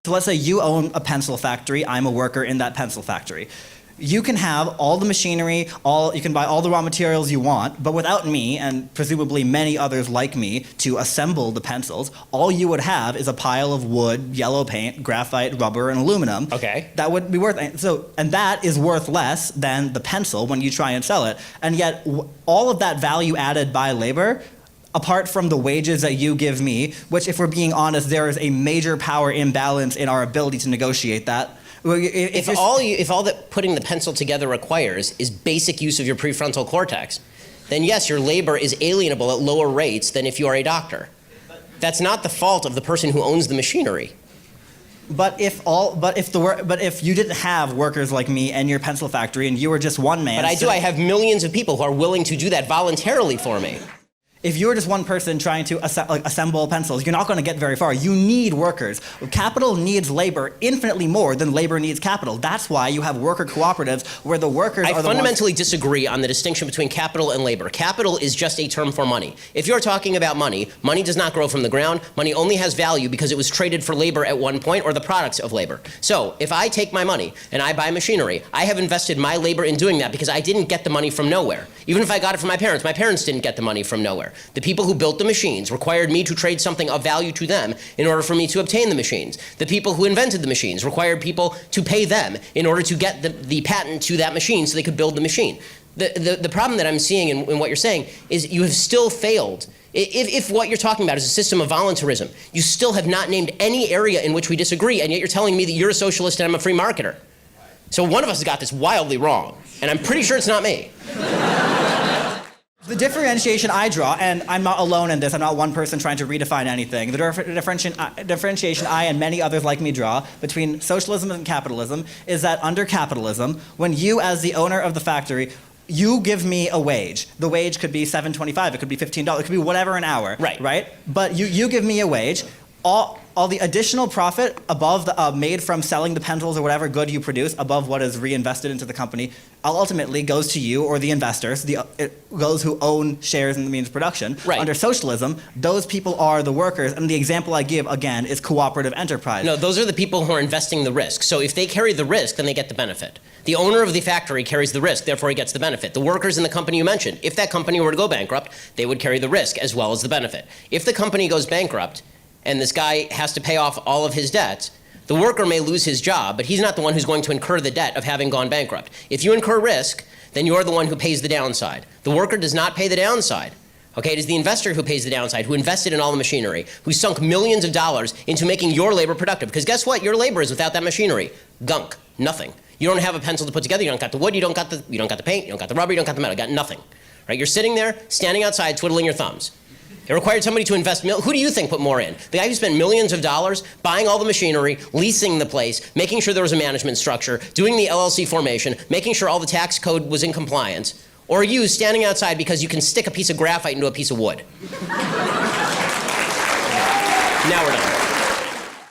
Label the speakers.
Speaker 1: So let's say you own a pencil factory, I'm a worker in that pencil factory. You can have all the machinery, you can buy all the raw materials you want, but without me, and presumably many others like me, to assemble the pencils, all you would have is a pile of wood, yellow paint, graphite, rubber, and aluminum.
Speaker 2: Okay.
Speaker 1: That would be worth, and that is worth less than the pencil when you try and sell it. And yet, all of that value added by labor, apart from the wages that you give me, which if we're being honest, there is a major power imbalance in our ability to negotiate that.
Speaker 2: If all that putting the pencil together requires is basic use of your prefrontal cortex, then yes, your labor is alienable at lower rates than if you are a doctor. That's not the fault of the person who owns the machinery.
Speaker 1: But if you didn't have workers like me and your pencil factory and you were just one man.
Speaker 2: But I do. I have millions of people who are willing to do that voluntarily for me.
Speaker 1: If you're just one person trying to assemble pencils, you're not going to get very far. You need workers. Capital needs labor infinitely more than labor needs capital. That's why you have worker cooperatives where the workers are the ones. I
Speaker 2: fundamentally disagree on the distinction between capital and labor. Capital is just a term for money. If you're talking about money, money does not grow from the ground. Money only has value because it was traded for labor at one point or the products of labor. So if I take my money and I buy machinery, I have invested my labor in doing that because I didn't get the money from nowhere. Even if I got it from my parents didn't get the money from nowhere. The people who built the machines required me to trade something of value to them in order for me to obtain the machines. The people who invented the machines required people to pay them in order to get the patent to that machine so they could build the machine. The problem that I'm seeing in what you're saying is you have still failed. If what you're talking about is a system of voluntarism, you still have not named any area in which we disagree, and yet you're telling me that you're a socialist and I'm a free marketer. So one of us has got this wildly wrong, and I'm pretty sure it's not me.
Speaker 1: The differentiation I draw, and I'm not alone in this, I'm not one person trying to redefine anything, the differentiation I and many others like me draw between socialism and capitalism is that under capitalism, when you as the owner of the factory, you give me a wage. The wage could be $7.25, it could be $15, it could be whatever an hour, right? But you give me a wage, all the additional profit above made from selling the pencils or whatever good you produce above what is reinvested into the company ultimately goes to you or the investors, those who own shares in the means of production.
Speaker 2: Right.
Speaker 1: Under socialism, those people are the workers, and the example I give, again, is cooperative enterprise.
Speaker 2: No, those are the people who are investing the risk. So if they carry the risk, then they get the benefit. The owner of the factory carries the risk, therefore he gets the benefit. The workers in the company you mentioned, if that company were to go bankrupt, they would carry the risk as well as the benefit. If the company goes bankrupt, and this guy has to pay off all of his debts, the worker may lose his job, but he's not the one who's going to incur the debt of having gone bankrupt. If you incur risk, then you're the one who pays the downside. The worker does not pay the downside. Okay, it is the investor who pays the downside, who invested in all the machinery, who sunk millions of dollars into making your labor productive. Because guess what? Your labor is without that machinery. Gunk. Nothing. You don't have a pencil to put together. You don't got the wood. You don't got the paint. You don't got the rubber. You don't got the metal. You got nothing. Right? You're sitting there, standing outside, twiddling your thumbs. It required somebody to invest, who do you think put more in? The guy who spent millions of dollars buying all the machinery, leasing the place, making sure there was a management structure, doing the LLC formation, making sure all the tax code was in compliance, or you standing outside because you can stick a piece of graphite into a piece of wood? Now we're done.